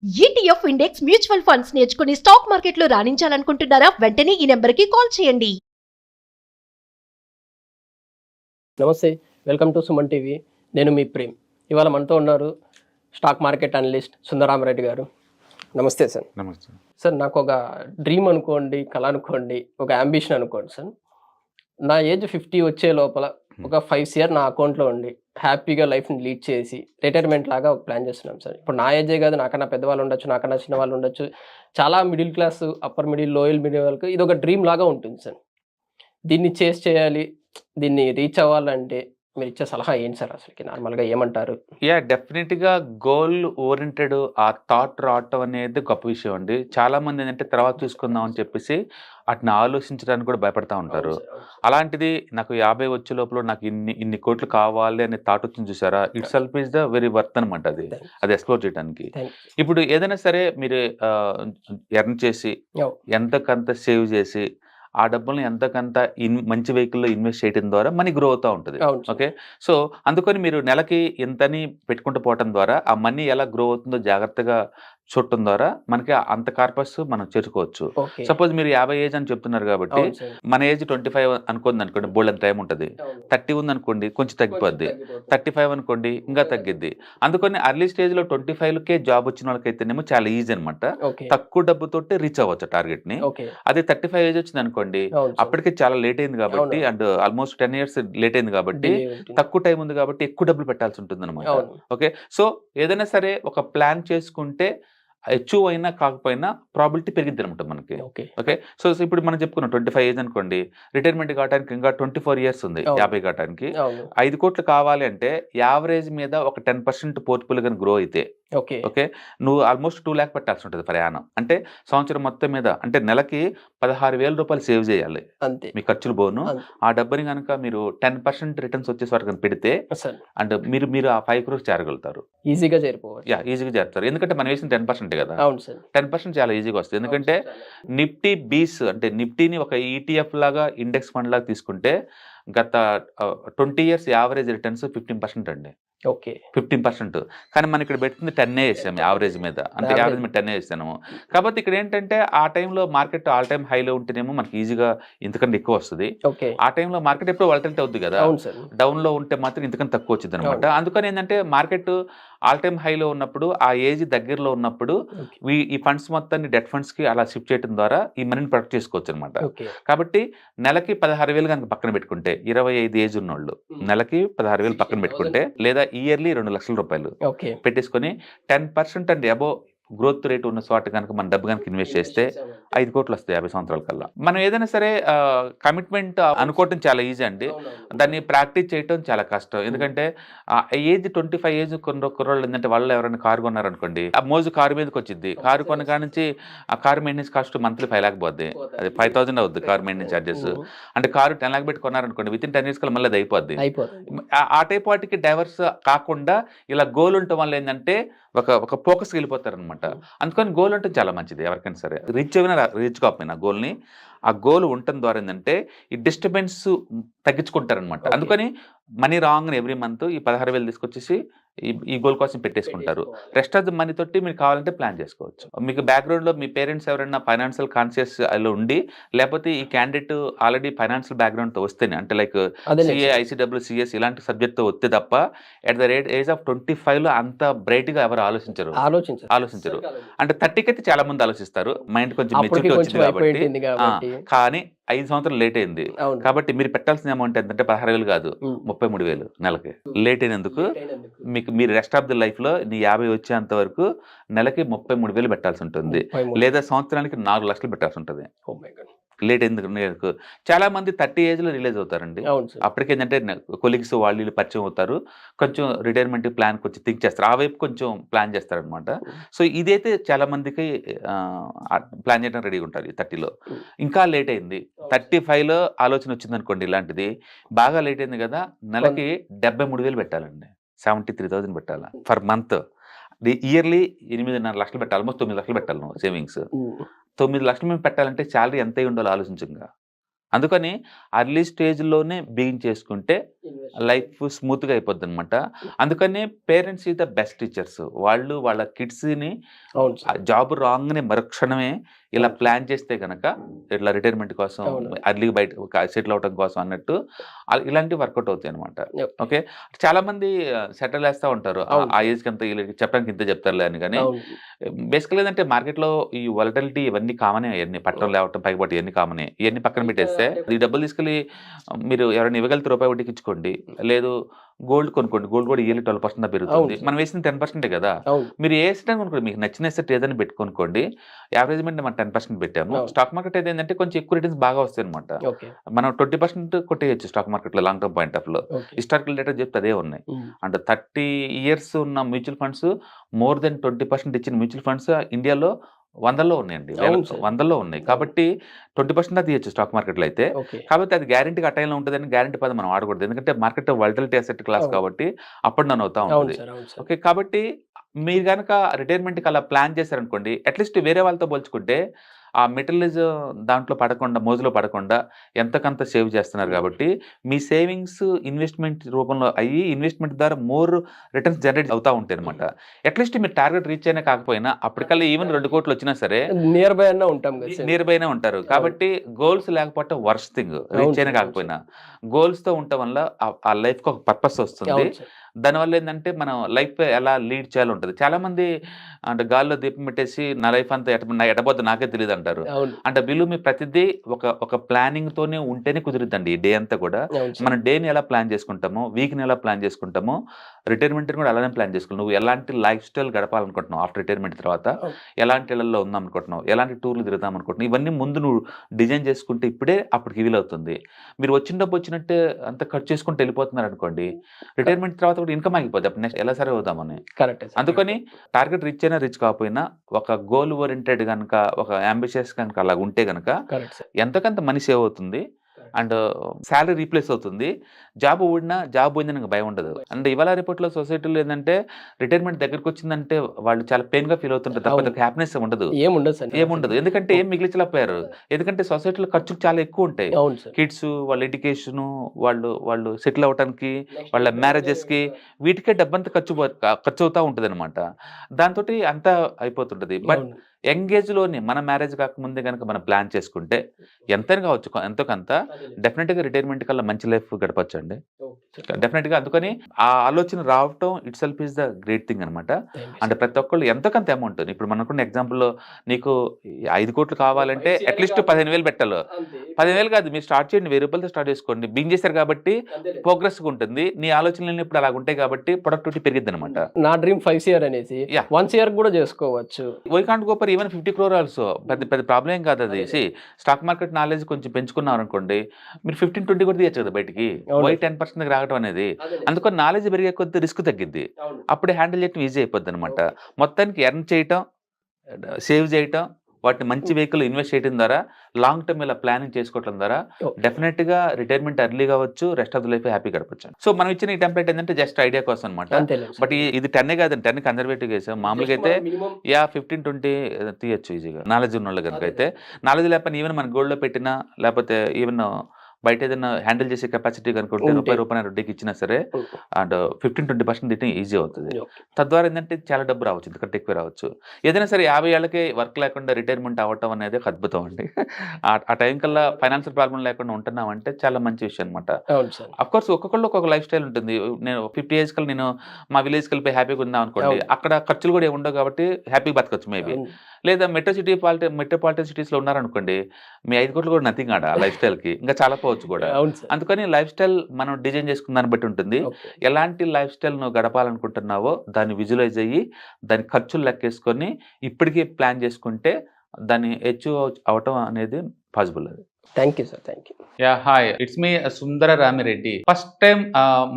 ETF index mutual funds నేర్చుకుని stock మార్కెట్లో రాణించాలనుకుంటున్నారా? వెంటనే ఈ నెంబర్కి కాల్ చేయండి. నమస్తే, వెల్కమ్ టు సుమన్ టీవీ. నేను మీ ప్రేమ్. ఇవాళ మనతో ఉన్నారు స్టాక్ మార్కెట్ అనలిస్ట్ సుందరామరెడ్డి గారు. నమస్తే సార్. నమస్తే సార్, నాకు ఒక డ్రీమ్ అనుకోండి, కళ అనుకోండి, ఒక అంబిషన్ అనుకోండి సార్. నా ఏజ్ 50 వచ్చే లోపల ఒక 5 ఇయర్ నా అకౌంట్లో ఉండి హ్యాపీగా లైఫ్ని లీడ్ చేసి రిటైర్మెంట్ లాగా ఒక ప్లాన్ చేస్తున్నాం సార్. ఇప్పుడు నా ఏజే కాదు, నాకన్నా పెద్దవాళ్ళు ఉండొచ్చు, నాకన్నా చిన్న వాళ్ళు ఉండొచ్చు, చాలా middle class, upper middle, loyal middle వాళ్ళకి ఇది ఒక డ్రీమ్ లాగా ఉంటుంది సార్. దీన్ని చేయాలి, దీన్ని రీచ్ అవ్వాలంటే మీరు ఇచ్చే సలహా ఏంటి సార్? అసలుకి నార్మల్గా ఏమంటారు? డెఫినెట్గా గోల్ ఓరియంటెడ్ ఆ థాట్ రావటం అనేది గొప్ప విషయం అండి. చాలా మంది ఏంటంటే తర్వాత చూసుకుందాం అని చెప్పేసి అట్ని ఆలోచించడానికి కూడా భయపడతా ఉంటారు. అలాంటిది నాకు 50 వచ్చే లోపల నాకు ఇన్ని కోట్లు కావాలి అనే థాట్ వచ్చింది చూసారా, it self is the very worth అనమాట. అది ఎక్స్ప్లోర్ చేయడానికి. ఇప్పుడు ఏదైనా సరే మీరు ఎర్న్ చేసి ఎంతకంత సేవ్ చేసి ఆ డబ్బుల్ని ఎంతకంత మంచి వెహికల్లో ఇన్వెస్ట్ చేయడం ద్వారా మనీ గ్రో అవుతూ ఉంటుంది. ఓకే, సో అందుకని మీరు నెలకి ఎంతని పెట్టుకుంటూ పోవటం ద్వారా ఆ మనీ ఎలా గ్రో అవుతుందో జాగ్రత్తగా చూడటం ద్వారా మనకి అంత కార్పస్ మనం చేర్చుకోవచ్చు. సపోజ్ మీరు 50 ఏజ్ అని చెప్తున్నారు కాబట్టి మన ఏజ్ 25 అనుకోండి, బోల్డ్ టైం ఉంటుంది. 30 ఉంది అనుకోండి, కొంచెం తగ్గిపోద్ది. 35 అనుకోండి, ఇంకా తగ్గిద్ది. అందుకని అర్లీ స్టేజ్లో 25కే జాబ్ వచ్చిన వాళ్ళకైతేనేమో చాలా ఈజీ అనమాట. తక్కువ డబ్బుతోటి రీచ్ అవ్వచ్చు టార్గెట్ ని. అదే 35 ఏజ్ వచ్చింది అనుకోండి, అప్పటికే చాలా లేట్ అయింది కాబట్టి, అండ్ ఆల్మోస్ట్ 10 years లేట్ అయింది కాబట్టి, తక్కువ టైం ఉంది కాబట్టి ఎక్కువ డబ్బులు పెట్టాల్సి ఉంటుంది అనమాట. ఓకే, సో ఏదైనా సరే ఒక ప్లాన్ చేసుకుంటే అచీవ్ అయినా కాకపోయినా ప్రాబిలిటీ పెరిగిద్ది అనమాట మనకి. ఓకే, సో ఇప్పుడు మనం చెప్పుకున్నాం 25 ఏజ్ అనుకోండి, రిటైర్మెంట్ కావడానికి ఇంకా 24 years ఉంది. 50 కావడానికి 5 కోట్లు కావాలి అంటే యావరేజ్ మీద ఒక 10% పోర్ట్ఫోలియో కానీ గ్రో అయితే ఓకే, నువ్వు ఆల్మోస్ట్ 2 lakh పెట్టాల్సి ఉంటుంది ప్రయాణం. అంటే సంవత్సరం మొత్తం మీద అంటే నెలకి 16,000 రూపాయలు సేవ్ చేయాలి మీ ఖర్చులు పోను. ఆ డబ్బుని కనుక మీరు 10% రిటర్న్స్ వచ్చేసి వాటికి పెడితే అంటే మీరు ఆ 5 crores చేరగలుగుతారు. ఈజీగా చేరిపోవచ్చు. ఈజీగా చేస్తారు. ఎందుకంటే మనం వేసిన 10% కదా. 10% చాలా ఈజీగా వస్తుంది. ఎందుకంటే నిఫ్టీ బీస్ అంటే నిఫ్టీని ఒక ఈటీఎఫ్ లాగా ఇండెక్స్ ఫండ్ లాగా తీసుకుంటే గత 20 years యావరేజ్ రిటర్న్స్ 15% అండి. 15%. కానీ మనం ఇక్కడ పెట్టింది 10 వేసాము యావరేజ్ మీద. అంటే యావరేజ్ మీద 10 వేసాము. కాబట్టి ఇక్కడ ఏంటంటే ఆ టైంలో మార్కెట్ ఆల్ టైమ్ హైలో ఉంటేనేమో మనకి ఈజీగా ఇంతకంటే ఎక్కువ వస్తుంది. ఆ టైంలో మార్కెట్ ఎప్పుడు వాలటిలిటీ అవుతుంది కదా, డౌన్ లో ఉంటే మాత్రం ఇంతకంటే తక్కువ వచ్చింది అనమాట. అందుకని ఏంటంటే మార్కెట్ ఆల్ టైమ్ హైలో ఉన్నప్పుడు, ఆ ఏజ్ దగ్గరలో ఉన్నప్పుడు ఈ ఫండ్స్ మొత్తాన్ని డెట్ ఫండ్స్ కి అలా షిఫ్ట్ చేయడం ద్వారా ఈ మనీని ప్రొటెక్ట్ చేసుకోవచ్చు అనమాట. కాబట్టి నెలకి 16,000 కనుక పక్కన పెట్టుకుంటే, 25 ఏజ్ ఉన్నోళ్ళు నెలకి 16,000 పక్కన పెట్టుకుంటే, లేదా ఇయర్లీ 2 లక్షల రూపాయలు పెట్టేసుకొని 10% అండ్ అబోవ్ గ్రోత్ రేట్ ఉన్న చోట కనుక మన డబ్బు కనుక ఇన్వెస్ట్ చేస్తే 5 కోట్లు వస్తాయి 50 సంవత్సరాల కల్లా. మనం ఏదైనా సరే కమిట్మెంట్ అనుకోవటం చాలా ఈజీ అండి, దాన్ని ప్రాక్టీస్ చేయటం చాలా కష్టం. ఎందుకంటే ఏజ్ 25 ఏజ్ కుర్రోళ్ళు ఏంటంటే వాళ్ళు ఎవరైనా కారు కొన్నారనుకోండి, ఆ మోజు కారు మీదకి వచ్చింది. కారు కొన్న కాడ నుంచి ఆ car maintenance cost monthly 5 lakh పోద్ది. అది 5,000 అవుద్ది కారు మెయింటెనెన్స్ ఛార్జెస్. అంటే కారు 10 lakh పెట్టి కొన్నారనుకోండి, విత్ ఇన్ 10 years కల్లా మళ్ళీ అది అయిపోద్ది. ఆ టైప్ వాటికి డైవర్స్ కాకుండా ఇలా గోల్ ఉండటం వల్ల ఏంటంటే ఒక ఫోకస్కి వెళ్ళిపోతారనమాట. అందుకని గోల్ అంటే చాలా మంచిది. ఎవరికైనా సరే రీచ్ అయినా రీచ్ కాకపోయినా గోల్ని, ఆ గోల్ ఉండటం ద్వారా ఏంటంటే ఈ డిస్టర్బెన్స్ తగ్గించుకుంటారనమాట. అందుకని మనీ రాంగ్ ఎవ్రీ మంత్ ఈ 16,000 తీసుకొచ్చేసి ఈ గోల్ కోసం పెట్టేసుకుంటారు. రెస్ట్ ఆఫ్ ద మనీ తోటి మీరు కావాలంటే ప్లాన్ చేసుకోవచ్చు. మీకు బ్యాక్గ్రౌండ్లో మీ పేరెంట్స్ ఎవరైనా ఫైనాన్షియల్ కాన్షియస్ లో ఉండి, లేకపోతే ఈ క్యాండిడేట్ ఆల్రెడీ ఫైనాన్షియల్ బ్యాక్గ్రౌండ్తో వస్తేనే, అంటే లైక్ సిఏ, ఐసీడబ్ల్యూ, సిఎస్ ఇలాంటి సబ్జెక్ట్తో వస్తే తప్ప ఎట్ ద ఏజ్ ఆఫ్ 25లో అంత బ్రైట్గా ఎవరు ఆలోచించరు. అంటే 30కి అయితే చాలా మంది ఆలోచిస్తారు, మైండ్ కొంచెం మెచ్యూరిటీ వచ్చింది కాబట్టి. కానీ 5 సంవత్సరాలు లేట్ అయింది కాబట్టి మీరు పెట్టాల్సిన అమౌంట్ ఏంటంటే 16,000 కాదు, 33,000 నెలకి. లేట్ అయినందుకు మీరు రెస్ట్ ఆఫ్ ది లైఫ్ లో నీ 50 వచ్చేంత వరకు నెలకి 33,000 పెట్టాల్సి ఉంటుంది, లేదా సంవత్సరానికి 4 లక్షలు పెట్టాల్సి ఉంటుంది. లేట్ ఎందుకు? చాలా మంది 30 ఏజ్ లో రిలీజ్ అవుతారండి. అప్పటికేంటంటే కొలీగ్స్ వాళ్ళు పరిచయం అవుతారు, కొంచెం రిటైర్మెంట్ ప్లాన్ కొంచెం థింక్ చేస్తారు, ఆ వైపు కొంచెం ప్లాన్ చేస్తారనమాట. సో ఇదైతే చాలా మందికి ప్లాన్ చేయడం రెడీగా ఉంటారు. 30లో ఇంకా లేట్ అయింది, 35లో ఆలోచన వచ్చింది అనుకోండి, ఇలాంటిది బాగా లేట్ అయింది కదా, నెలకి 73,000 పెట్టాలండి. 73,000 పెట్టాలి ఫర్ మంత్. ఇయర్లీ 8.5 లక్షలు పెట్టాలి, ఆల్మోస్ట్ 9 లక్షలు పెట్టాలి నువ్వు సేవింగ్స్. 9 లక్షలు మేము పెట్టాలంటే శాలరీ ఎంత ఉండాలో ఆలోచించంగా. అందుకని అర్లీ స్టేజ్లోనే బిగిన్ చేసుకుంటే లైఫ్ స్మూత్గా అయిపోద్ది అనమాట. అందుకని parents is the best teachers. వాళ్ళు వాళ్ళ కిడ్స్ని జాబ్ రాగానే మరుక్షణమే ఇలా ప్లాన్ చేస్తే కనుక ఇట్లా రిటైర్మెంట్ కోసం అర్లీగా బయట సెటిల్ అవడం కోసం అన్నట్టు ఇలాంటివి వర్కౌట్ అవుతాయి అనమాట. ఓకే, చాలా మంది సెటిల్ వేస్తూ ఉంటారు ఆ ఏజ్కి అంత చెప్పడానికి ఇంత చెప్తారులే అని. కానీ బేసికల్ ఏంటంటే మార్కెట్లో ఈ వాలటిలిటీ ఇవన్నీ కామనే, ఇవన్నీ పట్టణం లేవటం పైకి ఇవన్నీ కామనే. ఇవన్నీ పక్కన పెట్టేస్తే ఈ డబ్బులు తీసుకెళ్ళి మీరు ఎవరైనా ఇవ్వగలిగితే రూపాయి వడ్డీకి ఇచ్చుకోండి, లేదు గోల్డ్ కొనుక్కోండి. గోల్డ్ కూడా ఇయర్లీ 12% పెరుగుతుంది. మనం వేసిన 10% కదా. మీరు ఏ ఎస్టేట్ కొనుక్కోండి, మీకు నచ్చిన ఎస్టేట్ ఏదైనా పెట్టుకోనుకోండి. యావరేజ్మెంట్ మనం 10% పెట్టాము. స్టాక్ మార్కెట్ ఏంటంటే కొంచెం ఎక్కువ రిటర్న్స్ బాగా వస్తాయి అనమాట. మనం 20% కొట్టేయచ్చు స్టాక్ మార్కెట్ లో లాంగ్ టర్మ్ పాయింట్ ఆఫ్ లో. హిస్టారికల్ డేటా చెప్తే అదే ఉన్నాయి. అంటే 30 years ఉన్న మ్యూచువల్ ఫండ్స్ మోర్ దెన్ 20% ఇచ్చిన మ్యూచువల్ ఫండ్స్ ఇండియాలో 100లో ఉన్నాయండి, 100లో ఉన్నాయి. కాబట్టి 20% తీయచ్చు స్టాక్ మార్కెట్లో అయితే. కాబట్టి అది గ్యారంటీగా ఆ టైంలో ఉంటుందని గ్యారంటీ పదం మనం వాడకూడదు. ఎందుకంటే మార్కెట్ వాలటిలిటీ అసెట్ క్లాస్ కాబట్టి అప్పుడు నన్ను అవుతా ఉంటుంది. ఓకే, కాబట్టి మీరు కనుక రిటైర్మెంట్కి అలా ప్లాన్ చేశారనుకోండి, అట్లీస్ట్ వేరే వాళ్ళతో పోల్చుకుంటే ఆ మెటీరియల్స్ దాంట్లో పడకుండా, మోజులో పడకుండా ఎంతకంత సేవ్ చేస్తున్నారు. కాబట్టి మీ సేవింగ్స్ ఇన్వెస్ట్మెంట్ రూపంలో అయ్యి ఇన్వెస్ట్మెంట్ ద్వారా మోర్ రిటర్న్స్ జనరేట్ అవుతూ ఉంటాయి అనమాట. అట్లీస్ట్ మీరు టార్గెట్ రీచ్ అయినా కాకపోయినా అప్పటికల్లా ఈవెన్ 2 కోట్లు వచ్చినా సరే నియర్ బైనే ఉంటారు. కాబట్టి గోల్స్ లేకపోతే వర్స్ట్ థింగ్. రీచ్ అయినా కాకపోయినా గోల్స్తో ఉండటం వల్ల ఆ లైఫ్కి ఒక పర్పస్ వస్తుంది. దానివల్ల ఏంటంటే మనం లైఫ్ ఎలా లీడ్ చేయాలి ఉంటుంది. చాలా మంది అంటే గాల్లో దీపం పెట్టేసి నా లైఫ్ అంతా ఎటబోద్దు నాకే తెలియదు అంటారు. అంటే వీళ్ళు మీ ప్రతిదీ ఒక ప్లానింగ్ తోనే ఉంటేనే కుదురుద్దండి. ఈ డే అంతా కూడా మన డేని ఎలా ప్లాన్ చేసుకుంటామో, వీక్ని ఎలా ప్లాన్ చేసుకుంటామో, రిటైర్మెంట్ కూడా అలానే ప్లాన్ చేసుకుంటాం. నువ్వు ఎలాంటి లైఫ్ స్టైల్ గడపాలనుకుంటున్నావు, ఆఫ్టర్ రిటైర్మెంట్ తర్వాత ఎలాంటి ఇళ్లలో ఉందాం అనుకుంటున్నావు, ఎలాంటి టూర్లు తిరుగుదాం అనుకుంటున్నావు, ఇవన్నీ ముందు నువ్వు డిజైన్ చేసుకుంటే ఇప్పుడే అప్పటికి వీలవుతుంది. మీరు వచ్చిన డబ్బు వచ్చినట్టే అంత ఖర్చు చేసుకుంటూ వెళ్ళిపోతున్నారు అనుకోండి, రిటైర్మెంట్ తర్వాత కూడా ఇన్కమ్ ఆగిపోద్ది. అప్పుడు నెక్స్ట్ ఎలా సరే అవుదామని. కరెక్ట్. అందుకని టార్గెట్ రీచ్ అయినా రీచ్ కాకపోయినా ఒక గోల్ ఓరియంటెడ్ కనుక, ఒక అంబిషియస్ కనుక అలా ఉంటే కనుక ఎంతకంత మనీ సేవ్ అవుతుంది అండ్ శాలరీ రీప్లేస్ అవుతుంది. జాబ్ ఊడినా జాబ్ పోయిందని భయం ఉండదు. అండ్ ఇవాళ రిపోర్ట్లో సొసైటీలో ఏంటంటే రిటైర్మెంట్ దగ్గరకు వచ్చిందంటే వాళ్ళు చాలా పెయిన్గా ఫీల్ అవుతుంటారు తప్ప హ్యాపీనెస్ ఉండదు, ఏముండదు. ఎందుకంటే ఏం మిగిలిచలేకపోయారు. ఎందుకంటే సొసైటీలో ఖర్చులు చాలా ఎక్కువ ఉంటాయి. కిడ్స్ వాళ్ళ ఎడ్యుకేషన్, వాళ్ళు సెటిల్ అవడానికి, వాళ్ళ మ్యారేజెస్కి, వీటికే డబ్బంతా ఖర్చు అవుతూ ఉంటుంది అనమాట. దాంతో అంతా అయిపోతుంటుంది. బట్ యంగేజ్లోనే మన మ్యారేజ్ కాకముందే కనుక మనం ప్లాన్ చేసుకుంటే ఎంతైనా కావచ్చు, ఎంతో కొంత డెఫినెట్గా రిటైర్మెంట్ కల్లా మంచి లైఫ్ గడపచ్చు అండి, డెఫినెట్గా. అందుకని ఆ ఆలోచన రావటం it self is the great thing అనమాట. అంటే ప్రతి ఒక్కళ్ళు ఎంతకంత అమౌంట్, ఇప్పుడు మనకున్న ఎగ్జాంపుల్లో నీకు 5 కోట్లు కావాలంటే అట్లీస్ట్ 15,000 పెట్టాలి. 15,000 కాదు, మీరు స్టార్ట్ చేయండి, 1000 రూపాయలతో స్టార్ట్ చేసుకోండి. బింగ్ చేశారు కాబట్టి ప్రోగ్రెస్గా ఉంటుంది. నీ ఆలోచనలు ఇప్పుడు అలాగ ఉంటాయి కాబట్టి ప్రొడక్టివిటీ పెరిగిద్ది అనమాట. నా డ్రీమ్ 5 years అనేసి 1 year కూడా చేసుకోవచ్చు. Why can't go for even 50 crore also. పెద్ద ప్రాబ్లం ఏం కాదు అది. స్టాక్ మార్కెట్ నాలెడ్జ్ కొంచెం పెంచుకున్నారు అనుకోండి, మీరు 15-20 కూడా తీయచ్చు కదా బయటికి. వై 10% రావడం అనేది. అందుకని నాలెడ్జ్ పెరిగే కొద్ది రిస్క్ తగ్గిద్ది. అప్పుడే హ్యాండిల్ చేయడం ఈజీ అయిపోద్ది అనమాట. మొత్తానికి ఎర్న్ చేయటం, సేవ్ చేయటం, వాటిని మంచి వెహికల్ ఇన్వెస్ట్ చేయడం ద్వారా, లాంగ్ టర్మ్ ఇలా ప్లానింగ్ చేసుకోవడం ద్వారా డెఫినెట్గా రిటైర్మెంట్ ఎర్లీ కావచ్చు, rest of the life happy గడపచ్చు. సో మనం ఇచ్చిన ఈ టెంప్లెట్ ఏంటంటే జస్ట్ ఐడియా కోసం అనమాట. బట్ ఇది 10 కాదండి, 10 కన్జర్వేటివ్ వేసాం. మామూలుగా అయితే 15-20 తీయచ్చు ఈజీగా, నాలెడ్జ్ ఉన్న వాళ్ళు కనుక. అయితే నాలెడ్జ్ లేకపోతే ఈవెన్ మన గోల్డ్లో పెట్టినా, లేకపోతే ఈవెన్ బయట ఏదైనా హ్యాండిల్ చేసే కెపాసిటీ కనుకుంటే రూపాయి వడ్డీకి ఇచ్చినా సరే అండ్ 15-20% తీయటం ఈజీ అవుతుంది. తద్వారా ఏంటంటే చాలా డబ్బు రావచ్చు, ఎందుకంటే ఎక్కువ రావచ్చు. ఏదైనా సరే 50 ఏళ్ళకే వర్క్ లేకుండా రిటైర్మెంట్ అవ్వటం అనేది ఒక అద్భుతం అండి. ఆ టైం కల్లా ఫైనాన్షియల్ ప్రాబ్లం లేకుండా ఉంటున్నామంటే చాలా మంచి విషయం అనమాట. అఫ్కోర్స్ ఒక్కొక్కళ్ళు ఒక్కొక్క లైఫ్ స్టైల్ ఉంటుంది. నేను 50 years కల్లా నేను మా విలేజ్కి వెళ్ళిపోయి హ్యాపీగా ఉందాం అనుకోండి, అక్కడ ఖర్చులు కూడా ఏమి ఉండవు కాబట్టి హ్యాపీగా బతకచ్చు మేబీ. లేదా మెట్రోపాలిటన్ సిటీస్లో ఉన్నారనుకోండి, మీ 5 కోట్లు కూడా నథింగ్ ఆడ లైఫ్ స్టైల్కి, ఇంకా చాలా పోవచ్చు కూడా. అందుకని లైఫ్ స్టైల్ మనం డిజైన్ చేసుకున్న దాన్ని బట్టి ఉంటుంది. ఎలాంటి లైఫ్ స్టైల్ నువ్వు గడపాలనుకుంటున్నావో దాన్ని విజువలైజ్ అయ్యి, దాని ఖర్చులు లెక్కేసుకొని ఇప్పటికీ ప్లాన్ చేసుకుంటే దాన్ని అచీవ్ అవటం అనేది పాసిబుల్. అది. Thank you sir, thank you. Yeah, hi, it's me Sundara Ramireddy. First time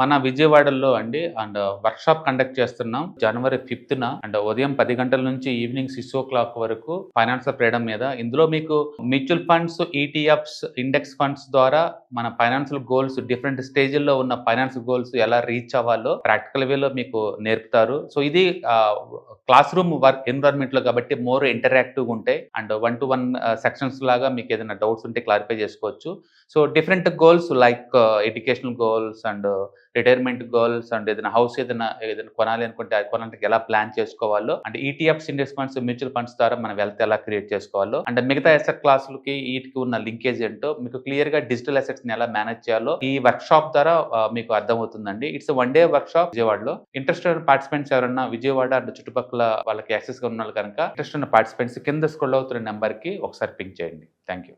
మన విజయవాడలో అండి అండ్ వర్క్షాప్ కండక్ట్ చేస్తున్నాం January 5th అండ్ ఉదయం 10 గంటల నుంచి ఈవినింగ్ 6 o'clock వరకు ఫైనాన్షియల్ ఫ్రీడమ్ మీద. ఇందులో మీకు mutual funds, ETFs, index funds ద్వారా మన ఫైనాన్షియల్ గోల్స్, డిఫరెంట్ స్టేజ్ల్లో ఉన్న ఫైనాన్షియల్ గోల్స్ ఎలా రీచ్ అవ్వాలో ప్రాక్టికల్ వేలో మీకు నేర్పుతారు. సో ఇది క్లాస్ రూమ్ వర్క్ ఎన్విరాన్మెంట్ లో కాబట్టి మోర్ ఇంటరాక్టివ్ ఉంటాయి అండ్ 1-to-1 సెక్షన్స్ లాగా మీకు ఏదైనా డౌట్స్ ఉంటే క్లారిఫై చేసుకోవచ్చు. So different goals like educational goals and retirement goals and ఏదైనా హౌస్ ఏదైనా కొనాలి అనుకుంటే అది కొనడానికి ఎలా ప్లాన్ చేసుకోవాలో, and ETFs, index funds, mutual funds ద్వారా మన వెల్త్ ఎలా క్రియేట్ చేసుకోవాలో, అండ్ మిగతా అసెట్ క్లాసులకి వీటికి ఉన్న లింకేజ్ ఏంటో మీకు క్లియర్ గా డిజిటల్ అసెట్స్ ని ఎలా మేనేజ్ చేయాలో ఈ వర్క్ షాప్ ద్వారా మీకు అర్థమవుతుందండి. ఇట్స్ 1 day వర్క్ షాప్ విజయవాడలో. ఇంట్రెస్టెడ్ పార్టిసిపెంట్స్ ఎవరన్నా విజయవాడ అండ్ చుట్టుపక్కల వాళ్ళకి యాక్సెస్ గా ఉన్న కనుక ఇంట్రెస్ట్ ఉన్న పార్టిసిపెంట్స్ కింద స్క్రోల్ అవుతున్న నెంబర్ కి ఒకసారి పింక్ చేయండి. Thank you.